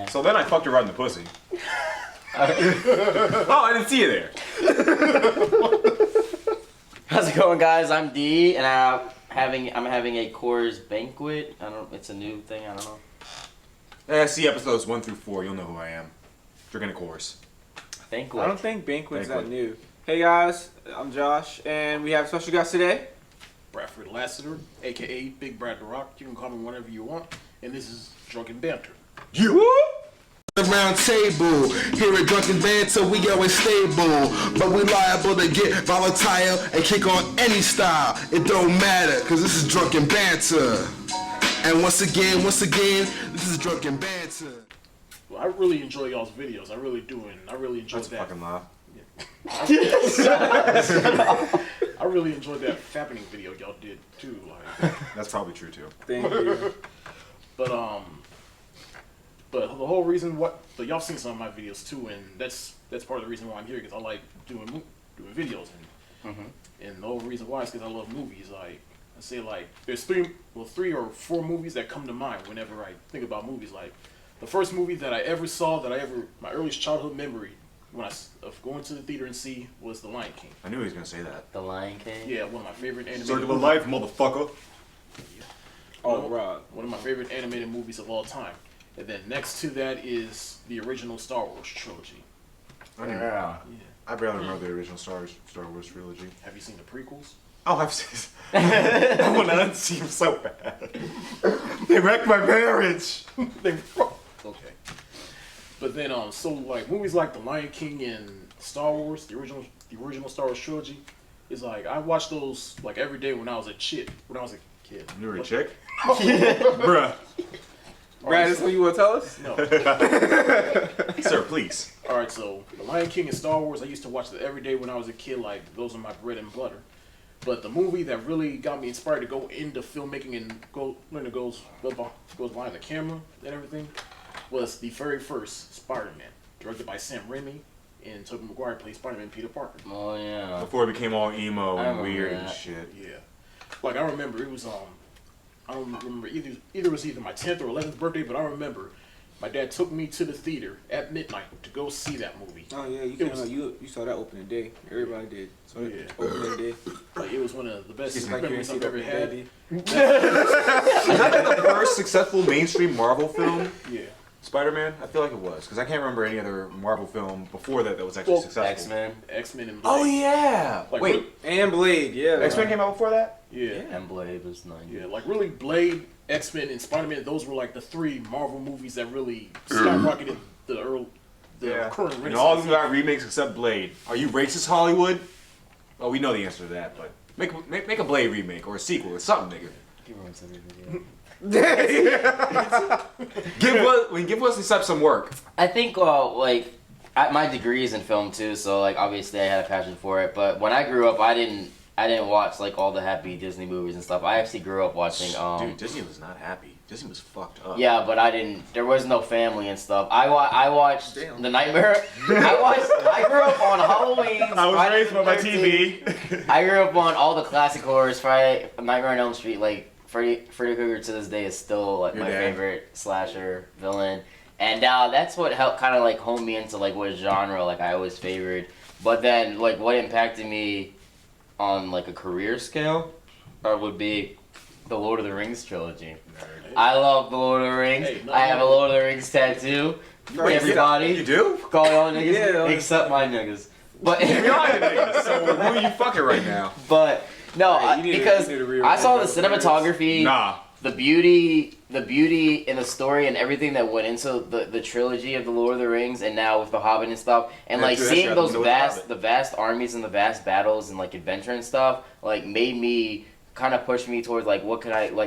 So then I fucked her right in the pussy. Oh, I didn't see you there. How's it going, guys? I'm D, and I'm having a Coors banquet. It's a new thing. I don't know. See episodes 1 through 4. You'll know who I am. Drinking a Coors. Banquet. I don't think banquet's that new. Hey guys, I'm Josh, and we have a special guest today. Bradford Lassiter, aka Big Brad the Rock. You can call me whatever you want. And this is Drunken Banter. You? The round table, here at Drunken Banter, we always stable, but we liable to get volatile and kick on any style. It don't matter, cause this is Drunken Banter. And once again, this is Drunken Banter. Well, I really enjoy y'all's videos. I really do, and I really enjoy That's that. fucking lie. I really enjoyed that fappening video y'all did too. Like, That's probably true too. Thank you. but the whole reason but y'all seen some of my videos too, and that's part of the reason why I'm here, because I like doing videos, and the whole reason why is because I love movies. Like I say, like there's three or four movies that come to mind whenever I think about movies. Like the first movie that I ever saw, my earliest childhood memory of going to the theater and see, was The Lion King. I knew he was gonna say that. The Lion King. Yeah, one of my favorite animated Circle of movies. life, motherfucker. Oh, Rob. One of my favorite animated movies of all time. And then next to that is the original Star Wars trilogy. Yeah. I barely remember the original Star Wars trilogy. Have you seen the prequels? Oh, I've seen. That one doesn't seem so bad. They wrecked my marriage. Okay. But then, so like movies like The Lion King and Star Wars, the original Star Wars trilogy, is like I watched those like every day when I was a kid. You were a chick? Bruh. Brad, is this what you want to tell us? No. Sir, please. All right, so The Lion King and Star Wars, I used to watch that every day when I was a kid. Like those are my bread and butter. But the movie that really got me inspired to go into filmmaking and learn to goes behind the camera and everything was the very first Spider-Man, directed by Sam Raimi, and Tobey Maguire played Spider-Man Peter Parker. Oh yeah. Before it became all emo I and remember weird and that. shit. Yeah, like I remember it was I don't remember either was my 10th or 11th birthday, but I remember my dad took me to the theater at midnight to go see that movie. Oh yeah, you saw that opening day. Everybody did. So Yeah. opening day. Like it was one of the best It's like memories I've ever had. Is that the first successful mainstream Marvel film? Yeah. Spider-Man? I feel like it was, because I can't remember any other Marvel film before that was actually successful. X-Men and Blade. Oh yeah! Like, Wait, And Blade, yeah. X-Men came out before that? Yeah. And Blade was 90. Yeah, like really Blade, X-Men, and Spider-Man, those were like the three Marvel movies that really skyrocketed the current And all of renaissance. them got remakes except Blade. Are you racist, Hollywood? Oh, we know the answer to that, but make a Blade remake or a sequel or something, nigga. He ruins every video. Give Wesley Snipes some work. I think my degree is in film too, so like obviously I had a passion for it. But when I grew up, I didn't watch like all the happy Disney movies and stuff. I actually grew up watching. Dude, Disney was not happy. Disney was fucked up. Yeah, but there was no family and stuff. I watched Damn. The Nightmare. I grew up on Halloween. I was Friday raised by my the 13th. TV. I grew up on all the classic horrors. Friday, Nightmare on Elm Street. Like Freddy Krueger to this day is still like Your my dad? favorite slasher villain. And that's what helped kind of like hone me into like what genre like I always favored. But then like what impacted me on like a career scale would be the Lord of the Rings trilogy. I love the Lord of the Rings. Hey, no, I have a no. Lord of the Rings tattoo for Wait, everybody. You do? Call y'all niggas, Yeah. except my niggas. But We are the niggas, so who are you fucking right now? but no, Hey, you need to- because you need to rearrange I saw the those cinematography, Nah. the beauty in the story and everything that went into the trilogy of the Lord of the Rings, and now with the Hobbit and stuff, and Yeah, like true, that's seeing true. those I know the vast armies and the vast battles and like adventure and stuff, like made me kind of pushed me towards like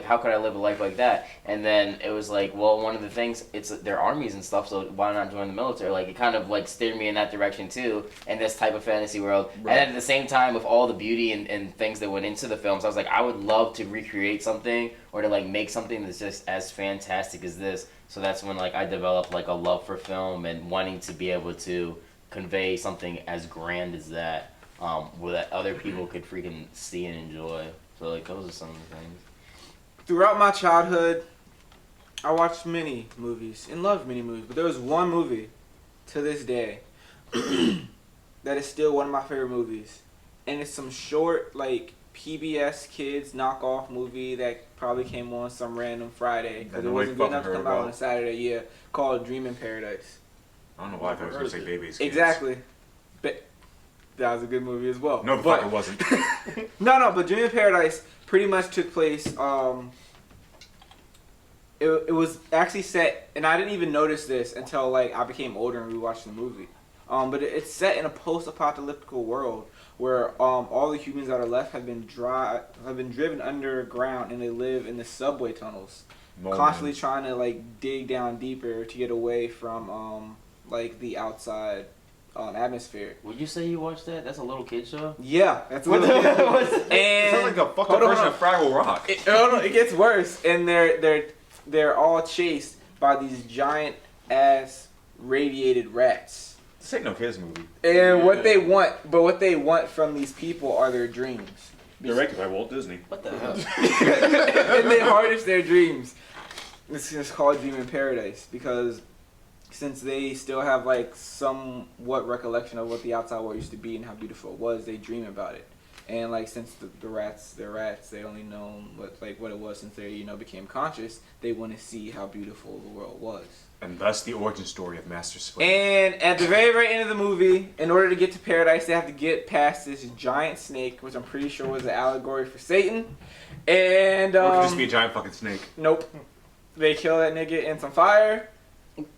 how could I live a life like that? And then it was like, well, one of the things, it's their armies and stuff, so why not join the military? Like it kind of like steered me in that direction too, in this type of fantasy world. Right. And then at the same time, with all the beauty and things that went into the films, I was like, I would love to recreate something or to like make something that's just as fantastic as this. So that's when like I developed like a love for film and wanting to be able to convey something as grand as that, where that other people could freaking see and enjoy. So like those are some of the things. Throughout my childhood, I watched many movies and loved many movies, but there was one movie to this day that is still one of my favorite movies, and it's some short like PBS Kids knockoff movie that probably came on some random Friday because it wasn't good enough to come out on a Saturday. Yeah, called Dream in Paradise. I don't know why I thought I was going to say Baby's Kids. Exactly. But that was a good movie as well. No, the fuck it wasn't. No, but Dream in Paradise pretty much took place. It was actually set, and I didn't even notice this until like I became older and we watched the movie. But it's set in a post-apocalyptic world where all the humans that are left have been driven underground, and they live in the subway tunnels, constantly trying to like dig down deeper to get away from like the outside atmosphere. Would you say you watched that? That's a little kid show. Yeah, that's a little kid. It And sounds like a fucked up version of Fraggle Rock. it gets worse, and they're all chased by these giant ass radiated rats. This ain't no kids movie. And what they want from these people are their dreams. Directed by Walt Disney. What the hell? And they harness their dreams. This is called Dream in Paradise because since they still have like somewhat recollection of what the outside world used to be and how beautiful it was, they dream about it. And like since they're rats, they only know what it was since they became conscious. They want to see how beautiful the world was. And thus the origin story of Master Splinter. And at the very, very end of the movie, in order to get to paradise, they have to get past this giant snake, which I'm pretty sure was an allegory for Satan. And Or it could just be a giant fucking snake. nope, they kill that nigga in some fire.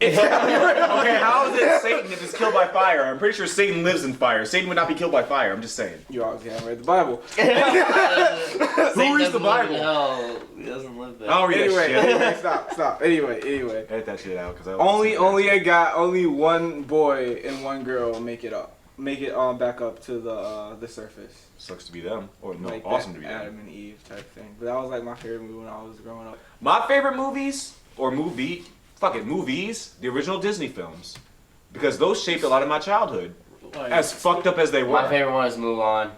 Okay, how is it Satan if it's killed by fire? I'm pretty sure Satan lives in fire. Satan would not be killed by fire. I'm just saying. You obviously haven't read the Bible. Who reads the Bible? No, he doesn't live there. I don't read Anyway, that shit. stop. Anyway. Edit that shit out because I Only one boy and one girl make it back up to the surface. Sucks to be them. Or no, Like awesome that to be them. Adam and Eve type thing. But that was like my favorite movie when I was growing up. My favorite movies, movies, the original Disney films. Because those shaped a lot of my childhood. Like, As fucked up as they were. My favorite one is Mulan.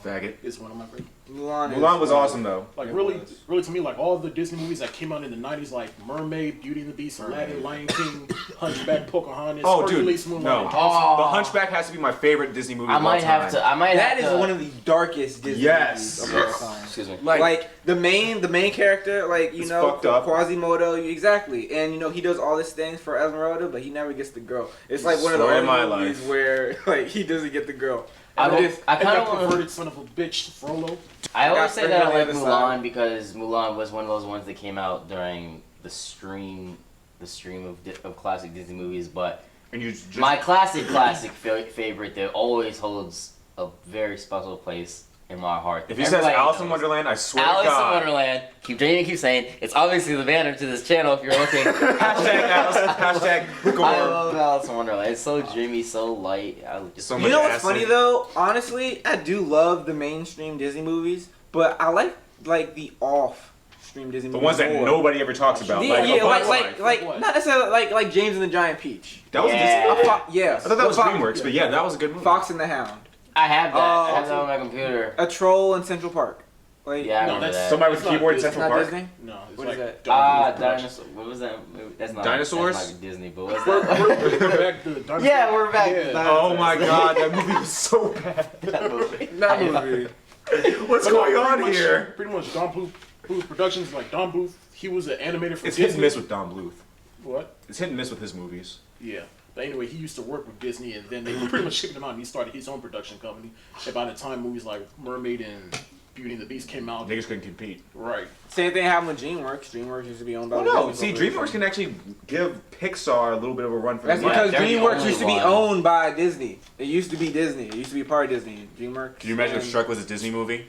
Faggot. is one of my favorite. Mulan was awesome though. Like It really was. to me, like all the Disney movies that came out in the '90s, like Mermaid, Beauty and the Beast, Aladdin, Lion King, Hunchback, Pocahontas, Oh, dude, Hercules, Moonlight. no. Oh. The Hunchback has to be my favorite Disney movie I of all might have time. to. I might That have is to. one of the darkest Disney Yes. movies of all time. Excuse me. Like the main character, like It's fucked up. Quasimodo, exactly, and he does all these things for Esmeralda, but he never gets the girl. It's like one of the Story of only my movies life. where like he doesn't get the girl. I And don't- it is- I And kind that of want to. perverted son of a bitch, Frollo. I always got say that I Spring on like the other Mulan side. because Mulan was one of those ones that came out during the stream of classic Disney movies. But And you just my classic favorite that always holds a very special place in my heart. if he says Everybody Alice in knows. Wonderland, I swear Alice to God. in Wonderland. Keep saying it's obviously the banner to this channel if you're looking. Hashtag Alice. Hashtag I love Alice in Wonderland. It's so dreamy, so light. I just So You much know what's acid. funny though? Honestly, I do love the mainstream Disney movies, but I like the off-stream Disney The movies ones that more. nobody ever talks about. Yeah, Like, yeah, A Bug's like Life. not necessarily like James and the Giant Peach. That was Yeah. Disney. Yes, I thought that was Fox- DreamWorks, but yeah, that was a good movie. Fox and the Hound, I have that. I have Oh. that on my computer. A Troll in Central Park. Like, Yeah, I No, remember that's that. Somebody with It's a not keyboard in Disney. it's Central not Park. Disney. No, it's What like is that? Dinosaur. What was that? That's not Dinosaurs? That's not Disney, but what's We're that? back to Dinosaur. Yeah, we're back. Yeah. Oh my God, that movie was so bad. That movie. That movie. What's But no, going on pretty much- here? Pretty much Don Bluth Productions, like Don Bluth, he was an animator for It's hit and Disney. miss with Don Bluth. What? It's hit and miss with his movies. Yeah. But anyway, he used to work with Disney, and then they pretty much shipped him out, and he started his own production company. And by the time movies like Mermaid and Beauty and the Beast came out, Niggas couldn't compete. right. Same thing happened with DreamWorks. DreamWorks used to be owned by. Oh the no, Disney see, Corporation. DreamWorks can actually give Pixar a little bit of a run for That's their because they're the DreamWorks only used to be one. owned by Disney. It used to be Disney. It used to be part of Disney. DreamWorks. Can you imagine if and- Shrek was a Disney movie?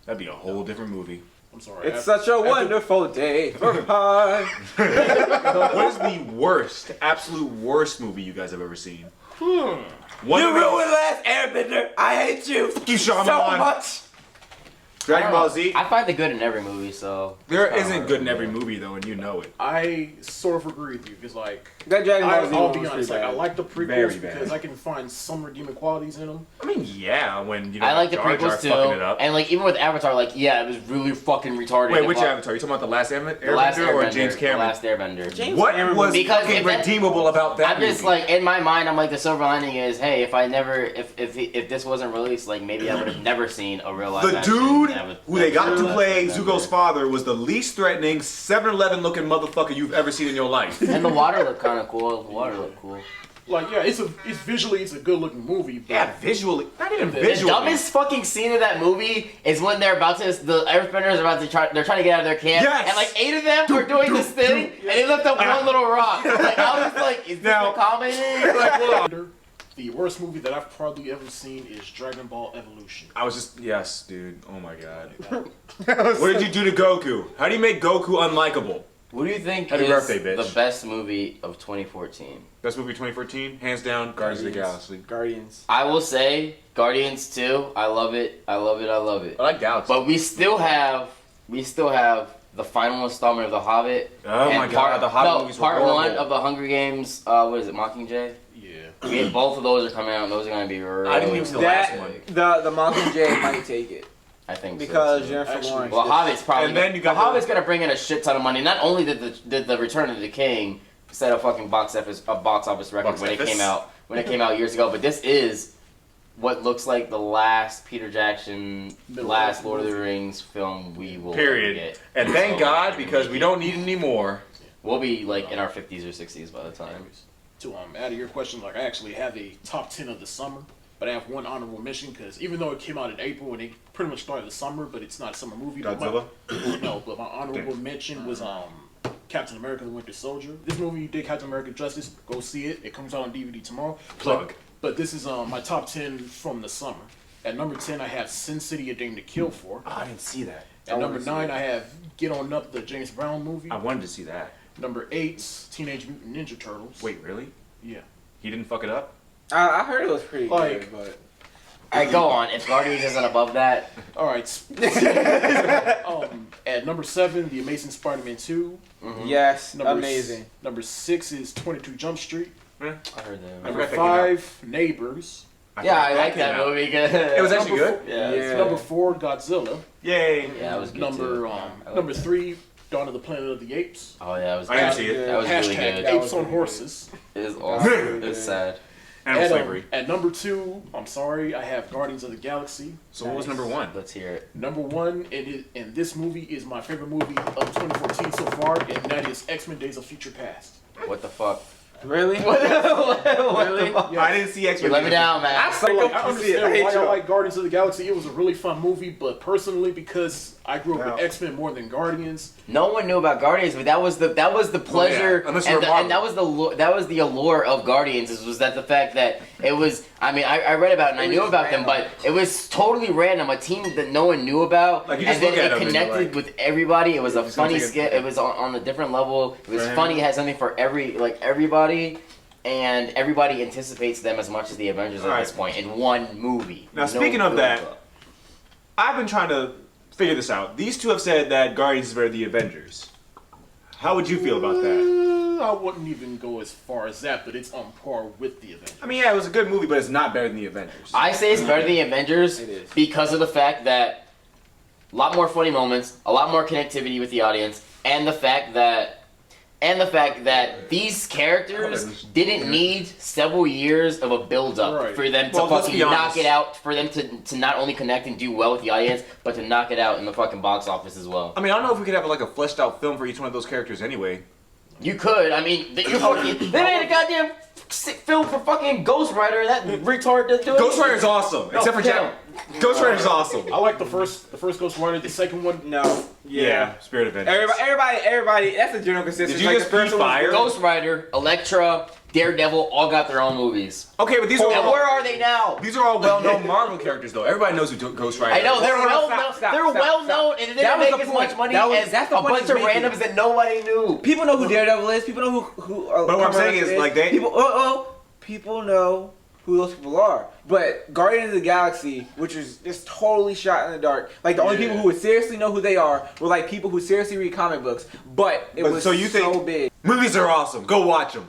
That'd be a whole different movie. I'm sorry. It's such a wonderful day for pie. What is the worst, absolute worst movie you guys have ever seen? One You of these- ruined Last Airbender. I hate you you, so Shyamalan. much. Dragon Ball Z. I find the good in every movie, so There it's isn't kinda good in hard. every movie though, and you know it. I sort of agree with you because like That Dragon Ball Z I'll one be was honest, pretty like I bad. like the Very prequels bad. because I can find some redeeming qualities in them. I mean, yeah, when you know I like the Jar Jar prequels too, fucking it up. and like even with Avatar, like yeah, it was really fucking retarded. Wait, and which fuck- Avatar? You talking about the last Airbender The Last or Airbender, James The Cameron? Last Airbender. James What Cameron was Because fucking if that- redeemable about that I'm just movie? like in my mind, I'm like the silver lining is, hey, if I never, if this wasn't released, like maybe I would have never seen a real live The action dude Avatar- who they got to Last play Airbender. Zuko's father was the least threatening 7-Eleven looking motherfucker you've ever seen in your life. And the water looked kind of cool. The water looked cool. Like yeah, it's visually it's a good looking movie. But Yeah, visually, not even The visually. The dumbest fucking scene of that movie is when they're about to, the Airbenders are about to try, they're trying to get out of their camp, Yes! and like 8 of them are doing this thing, and they lift up one little rock. Like, I was like, is this Now- a comedy? Like, whoa. The worst movie that I've probably ever seen is Dragon Ball Evolution. I was just yes, dude. Oh my god. What did you do to Goku? How do you make Goku unlikable? What do you think Happy is birthday, bitch. the best movie of 2014? Best movie 2014, hands down, Guardians of the Galaxy. Guardians. I will say Guardians 2. I love it. I love it. I love it. I like Galaxy. But we still have the final installment of The Hobbit. Oh and my God, the Hobbit movies were part horrible. 1 of the Hunger Games. What is it? Mockingjay. Yeah. Both of those are coming out. And those are gonna be really. I didn't even see the last one. The Mockingjay might take it I think because so, too. Jennifer Actually, Lawrence. Well, is- Hobbit's probably. And then you got the Hobbit's gonna bring in a shit ton of money. Not only did the Return of the King set a fucking box office record Box when office? it came out years ago, but this is what looks like the last Peter Jackson, last Lord of the Rings film we will ever Period. get. And thank So, God because we don't need any more. We'll be like in our 50s or 60s by the time. To out of your question, like I actually have a top 10 of the summer, but I have one honorable mention because even though it came out in April and it pretty much started the summer, but it's not a summer movie. but Godzilla? No, but my honorable mention was Captain America: The Winter Soldier. This movie did Captain America justice. Go see it. It comes out on DVD tomorrow. Plug. But this is my top 10 from the summer. At number 10, I have Sin City: A Dame to Kill For. Oh, I didn't see that. At number 9, I have Get On Up, the James Brown movie. I wanted to see that. Number 8, Teenage Mutant Ninja Turtles. Wait, really? Yeah. He didn't fuck it up? I heard it was pretty Like- good, but Alright, go on. If Guardians isn't above that, All right. At number 7, The Amazing Spider-Man 2. yes, Number amazing. Number 6 is 22 Jump Street. I heard that. Number forgot that came 5, Neighbors. Yeah, I forgot like came that out. movie. It was actually good. Yeah. Yeah. Number 4, Godzilla. Yay. Yeah, that was good Number too. I like number that. 3, Dawn of the Planet of the Apes. Oh yeah, that was. I didn't good. see it. That was really Hashtag good. That Apes was on really good. Horses. It was awesome. It's sad. Animal slavery. At number 2, I'm sorry, I have Guardians of the Galaxy. So what was number 1? Let's hear it. Number 1, and this movie is my favorite movie of 2014 so far, and that is X-Men: Days of Future Past. What the fuck? Really? Really? I didn't see You X-Men. let me down, man. So, like, I I see it. I understand hate why I y'all. like Guardians of the Galaxy. It was a really fun movie, but personally, because I grew up Wow. with X-Men more than Guardians, No one knew about Guardians, but that was the pleasure, Unless you're and, Marvel. and that was the allure of Guardians. Was that the fact that it was? I mean, I read about it and I It knew was about them, random. but it was totally random. A team that no one knew about, Like, you and just then look at it them and you're connected like- with everybody. It was a It's gonna funny take a- skit. It was on a different level. It was Right. funny. It had something for everybody. And everybody anticipates them as much as the Avengers at Right. this point in one movie. Now, No speaking of that, build-up. I've been trying to figure this out. These two have said that Guardians is better than the Avengers. How would you feel about that? I wouldn't even go as far as that, but it's on par with the Avengers. I mean, yeah, it was a good movie, but it's not better than the Avengers. I say it's better than the Avengers It is. because of the fact that a lot more funny moments, a lot more connectivity with the audience, and the fact that these characters didn't need several years of a build-up Right. for them to Well, let's fucking be knock honest. it out, for them to not only connect and do well with the audience, but to knock it out in the fucking box office as well. I mean, I don't know if we could have like a fleshed out film for each one of those characters anyway. You could, I mean, they made a goddamn sick film for fucking Ghost Rider, that retard doesn't do it. Ghost Rider's awesome, except for Jack. Ghost Rider's awesome. I like the first Ghost Rider. The second one, No. Yeah, Spirit of Vengeance. Everybody. That's a general consensus. Did you Like, just the first breathe one was fire? good. Ghost Rider, Elektra, Daredevil all got their own movies. Okay, but these are And all where are they now? these are all well-known Marvel characters, though. Everybody knows who Ghost Rider. I know they're Hold on, well stop, known. stop, They're stop, well stop. known, and it That didn't was make the as point. much money That's as the a point bunch he's of making. randoms that nobody knew. People know who Daredevil is. People know who. But what I'm saying is, like, they- people know who those people are. But Guardians of the Galaxy, which is just totally shot in the dark, like the only people who would seriously know who they are were like people who seriously read comic books. But it was so you think so big. Movies are awesome. Go watch them.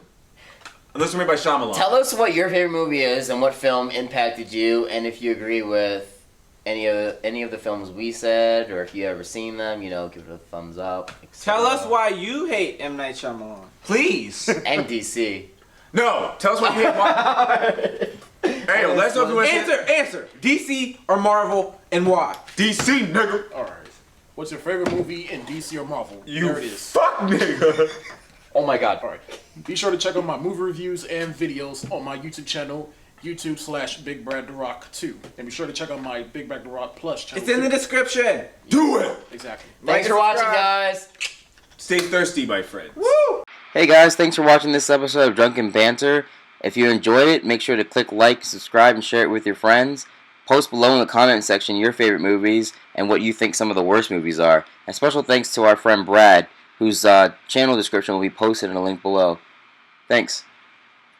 Unless they're made by Shyamalan. Tell us what your favorite movie is and what film impacted you, and if you agree with any of the films we said, or if you ever seen them, give it a thumbs up. Tell us why you hate M. Night Shyamalan. Please. And DC. No. Tell us what you hate. Hey, let us know if you want to Answer. DC or Marvel, and why? DC, nigga. All right. What's your favorite movie in DC or Marvel? You there it is. fuck nigga. Oh my God. All right. Be sure to check out my movie reviews and videos on my YouTube channel, YouTube/Big Brad the Rock 2. And be sure to check out my Big Brad the Rock Plus channel. It's in the description. Do it. Exactly. Thanks for watching, guys. Stay thirsty, my friends. Woo! Hey guys, thanks for watching this episode of Drunken Banter. If you enjoyed it, make sure to click like, subscribe, and share it with your friends. Post below in the comment section your favorite movies and what you think some of the worst movies are. And special thanks to our friend Brad, whose channel description will be posted in a link below. Thanks.